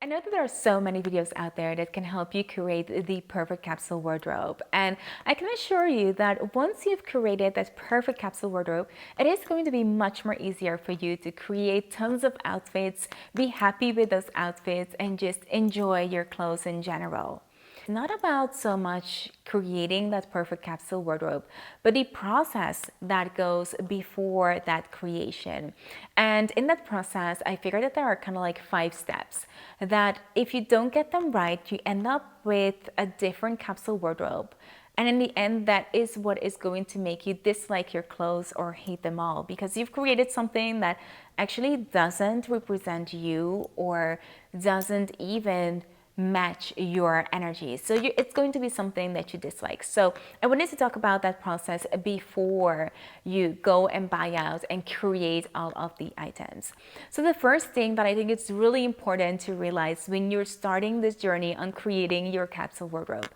I know that there are so many videos out there that can help you create the perfect capsule wardrobe. And I can assure you that once you've created that perfect capsule wardrobe, it is going to be much more easier for you to create tons of outfits, be happy with those outfits, and just enjoy your clothes in general. Not about so much creating that perfect capsule wardrobe, but the process that goes before that creation. And in that process, I figured that there are kind of like 5 steps that if you don't get them right, you end up with a different capsule wardrobe. And in the end, that is what is going to make you dislike your clothes or hate them all, because you've created something that actually doesn't represent you or doesn't even match your energy. So it's going to be something that you dislike. So I wanted to talk about that process before you go and buy out and create all of the items. So the first thing that I think it's really important to realize when you're starting this journey on creating your capsule wardrobe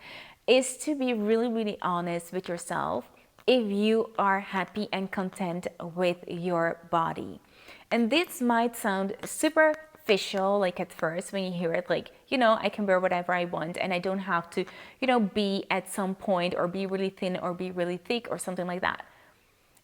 is to be really, really honest with yourself if you are happy and content with your body. And this might sound superficial, like at first when you hear it, like, I can wear whatever I want and I don't have to, be at some point or be really thin or be really thick or something like that.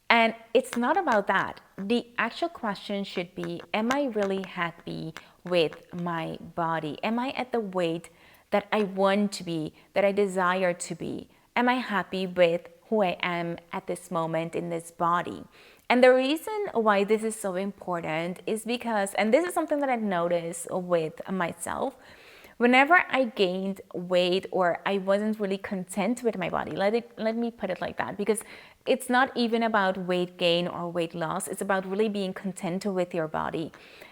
And it's not about that. The actual question should be, am I really happy with my body? Am I at the weight that I want to be, that I desire to be? Am I happy with who I am at this moment in this body? And the reason why this is so important is because, and this is something that I've noticed with myself, whenever I gained weight or I wasn't really content with my body, let me put it like that, because it's not even about weight gain or weight loss. It's about really being content with your body.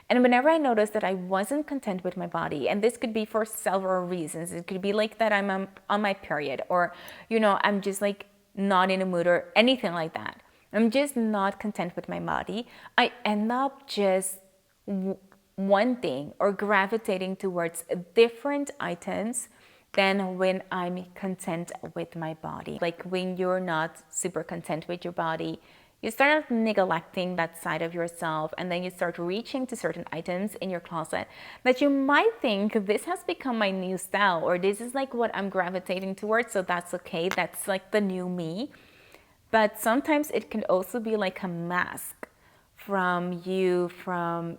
And whenever I noticed that I wasn't content with my body, and this could be for several reasons, it could be like that I'm on my period, or, I'm just like not in a mood or anything like that. I'm just not content with my body. I end up just wanting or gravitating towards different items than when I'm content with my body. Like when you're not super content with your body, you start neglecting that side of yourself, and then you start reaching to certain items in your closet that you might think this has become my new style, or this is like what I'm gravitating towards, so that's okay. That's like the new me. But sometimes it can also be like a mask from you, from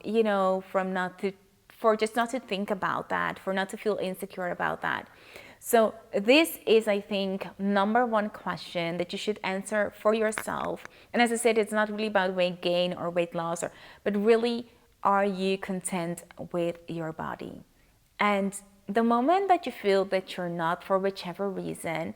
not to, for just not to think about that, for not to feel insecure about that. So this is, I think, number one question that you should answer for yourself. And as I said, it's not really about weight gain or weight loss, but really, are you content with your body? And the moment that you feel that you're not, for whichever reason,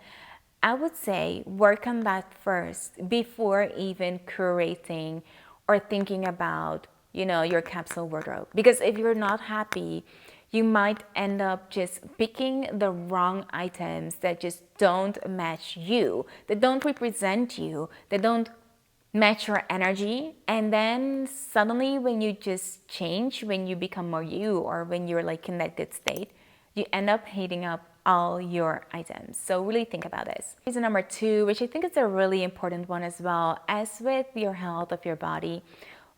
I would say work on that first before even curating or thinking about, your capsule wardrobe. Because if you're not happy, you might end up just picking the wrong items that just don't match you, that don't represent you, that don't match your energy. And then suddenly when you just change, when you become more you, or when you're like in that good state, you end up hating up all your items. So really think about this. Reason number 2, which I think is a really important one as well, as with your health of your body,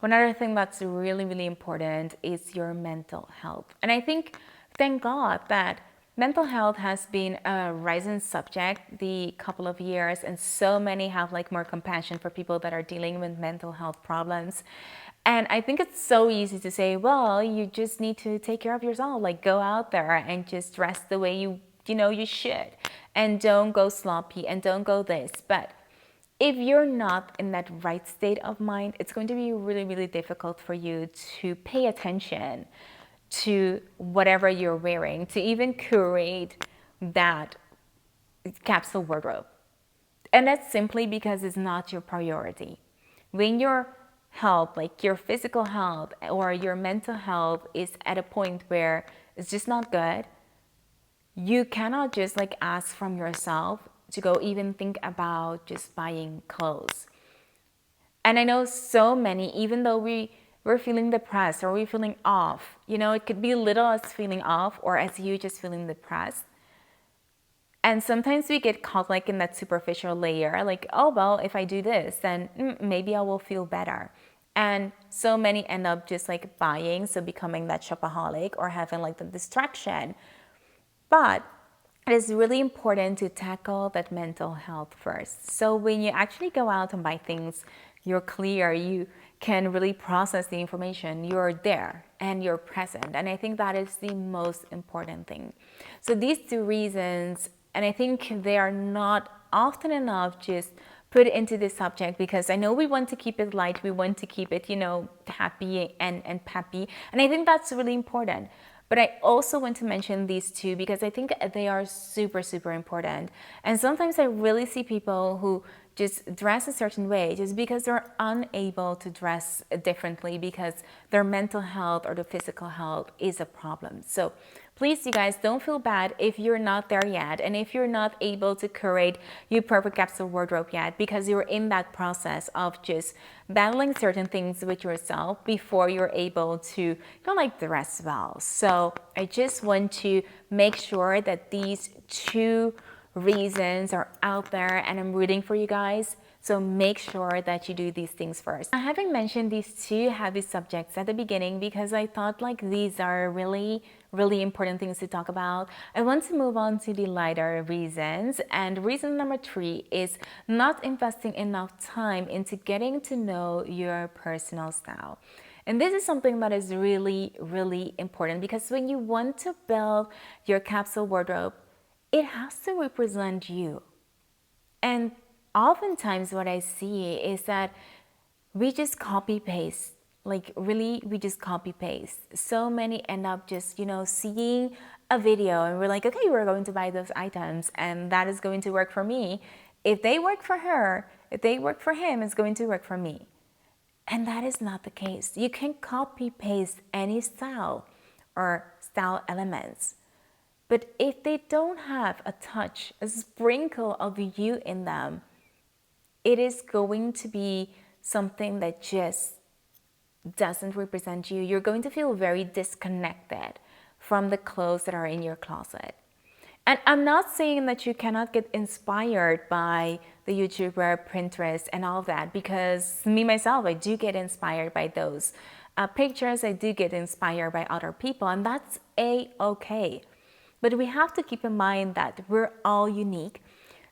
one other thing that's really, really important is your mental health. And I think, thank God, that mental health has been a rising subject the couple of years, and so many have like more compassion for people that are dealing with mental health problems. And I think it's so easy to say, well, you just need to take care of yourself, like go out there and just dress the way you should, and don't go sloppy and don't go this. But if you're not in that right state of mind, it's going to be really, really difficult for you to pay attention to whatever you're wearing, to even curate that capsule wardrobe. And that's simply because it's not your priority. When your health, like your physical health or your mental health, is at a point where it's just not good, you cannot just like ask from yourself to go even think about just buying clothes. And I know so many, even though we're feeling depressed or we're feeling off, it could be little as feeling off or as you just feeling depressed. And sometimes we get caught like in that superficial layer, like, oh, well, if I do this, then maybe I will feel better. And so many end up just like buying, so becoming that shopaholic or having like the distraction. But it is really important to tackle that mental health first. So when you actually go out and buy things, you're clear, you can really process the information, you're there and you're present. And I think that is the most important thing. So these two reasons, and I think they are not often enough just put into this subject, because I know we want to keep it light, we want to keep it, happy and peppy. And I think that's really important. But I also want to mention these two because I think they are super, super important. And sometimes I really see people who just dress a certain way just because they're unable to dress differently because their mental health or the physical health is a problem. So please, you guys, don't feel bad if you're not there yet and if you're not able to curate your perfect capsule wardrobe yet, because you're in that process of just battling certain things with yourself before you're able to dress well. So I just want to make sure that these two reasons are out there and I'm rooting for you guys. So make sure that you do these things first. Now, having mentioned these two heavy subjects at the beginning, because I thought these are really important things to talk about, I want to move on to the lighter reasons. And reason number 3 is not investing enough time into getting to know your personal style. And this is something that is really important, because when you want to build your capsule wardrobe, it has to represent you. And oftentimes what I see is that we just copy paste, we just copy paste. So many end up just, seeing a video and we're like, okay, we're going to buy those items and that is going to work for me. If they work for her, if they work for him, it's going to work for me. And that is not the case. You can copy paste any style or style elements. But if they don't have a touch, a sprinkle of you in them, it is going to be something that just doesn't represent you. You're going to feel very disconnected from the clothes that are in your closet. And I'm not saying that you cannot get inspired by the YouTuber, Pinterest, and all of that, because me, myself, I do get inspired by those pictures. I do get inspired by other people, and that's a-okay. But we have to keep in mind that we're all unique.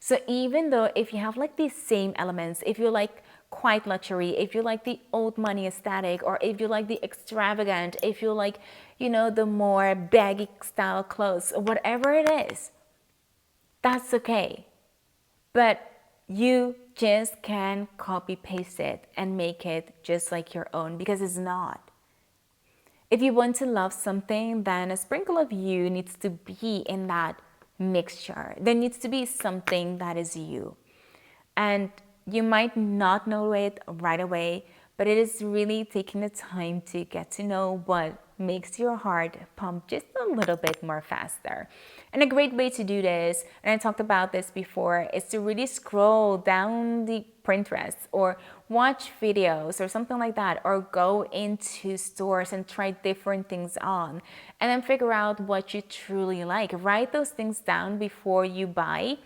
So even though if you have these same elements, if you like quiet luxury, if you like the old money aesthetic, or if you like the extravagant, if you like, the more baggy style clothes, whatever it is, that's okay. But you just can't copy paste it and make it just like your own, because it's not. If you want to love something, then a sprinkle of you needs to be in that mixture. There needs to be something that is you. And you might not know it right away, but it is really taking the time to get to know what makes your heart pump just a little bit more faster. And a great way to do this, and I talked about this before, is to really scroll down the Pinterest or watch videos or something like that, or go into stores and try different things on and then figure out what you truly like. Write those things down before you buy,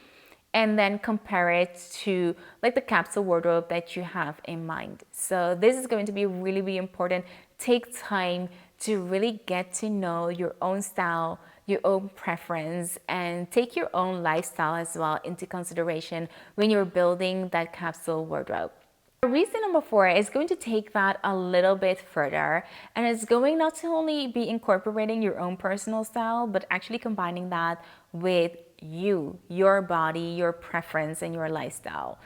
and then compare it to the capsule wardrobe that you have in mind. So this is going to be really important. Take time to really get to know your own style, your own preference, and take your own lifestyle as well into consideration when you're building that capsule wardrobe. Reason number 4 is going to take that a little bit further, and it's going not to only be incorporating your own personal style, but actually combining that with you, your body, your preference, and your lifestyle.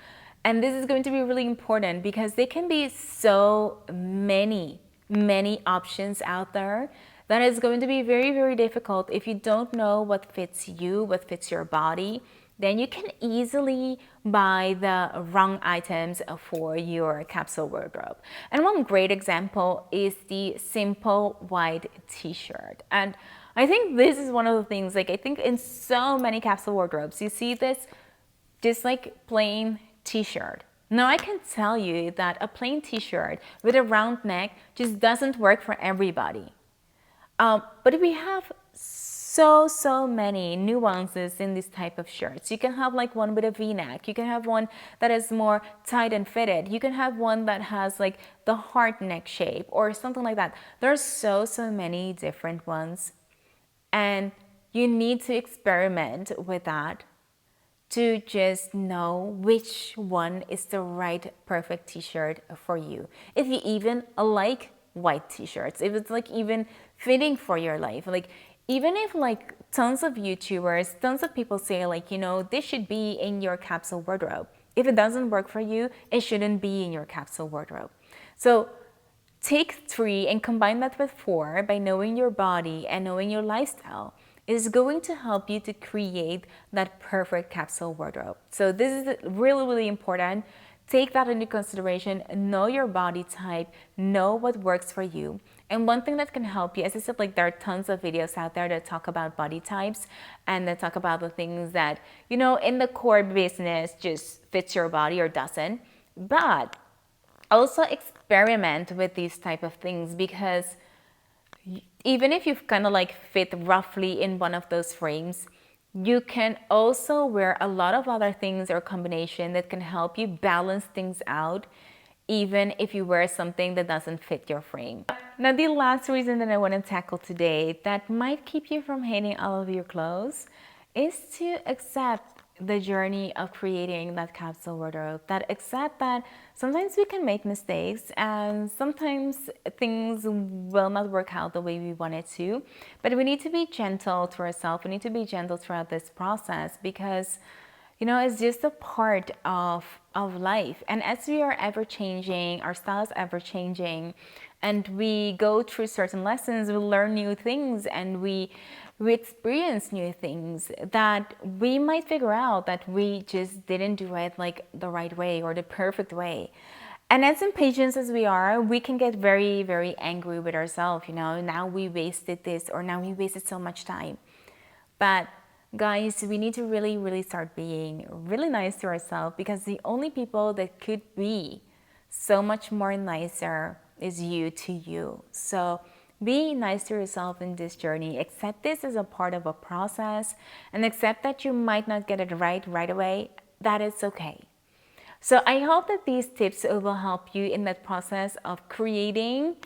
And this is going to be really important because there can be so many options out there that is going to be very difficult if you don't know what fits you, what fits your body. Then you can easily buy the wrong items for your capsule wardrobe. And one great example is the simple white t-shirt. And I think this is one of the things, I think in so many capsule wardrobes, you see this just plain t-shirt. Now I can tell you that a plain t-shirt with a round neck just doesn't work for everybody. But we have so many nuances in this type of shirts. You can have like one with a v-neck, you can have one that is more tight and fitted, you can have one that has like the heart neck shape or something like that. There's so many different ones, and you need to experiment with that to just know which one is the right perfect t-shirt for you. If you even like white t-shirts, if it's like even fitting for your life, like even if like tons of YouTubers, tons of people say like, you know, this should be in your capsule wardrobe. If it doesn't work for you, it shouldn't be in your capsule wardrobe. So take 3 and combine that with 4 by knowing your body and knowing your lifestyle is going to help you to create that perfect capsule wardrobe. So this is really important. Take that into consideration, know your body type, know what works for you. And one thing that can help you, as I said, like there are tons of videos out there that talk about body types and that talk about the things that, you know, in the core business just fits your body or doesn't. But also experiment with these type of things, because even if you've kind of like fit roughly in one of those frames, you can also wear a lot of other things or combination that can help you balance things out, even if you wear something that doesn't fit your frame. Now, the last reason that I want to tackle today that might keep you from hating all of your clothes is to accept the journey of creating that capsule wardrobe, that accept that sometimes we can make mistakes and sometimes things will not work out the way we want it to, but we need to be gentle to ourselves. We need to be gentle throughout this process, because you know, it's just a part of life. And as we are ever changing, our style is ever changing, and we go through certain lessons, we learn new things, and we experience new things that we might figure out that we just didn't do it like the right way or the perfect way. And as impatient as we are, we can get very angry with ourselves. You know, now we wasted this, or now we wasted so much time. But guys, we need to really start being really nice to ourselves, because the only people that could be so much more nicer is you to you. So be nice to yourself in this journey. Accept this as a part of a process, and accept that you might not get it right away. That is okay. So I hope that these tips will help you in that process of creating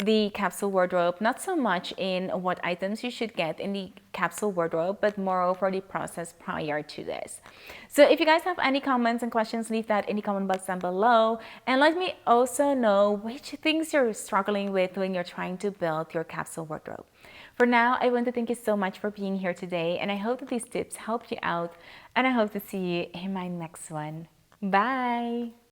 the capsule wardrobe, not so much in what items you should get in the capsule wardrobe, but moreover the process prior to this. So if you guys have any comments and questions, leave that in the comment box down below, and let me also know which things you're struggling with when you're trying to build your capsule wardrobe. For now, I want to thank you so much for being here today, and I hope that these tips helped you out, and I hope to see you in my next one. Bye!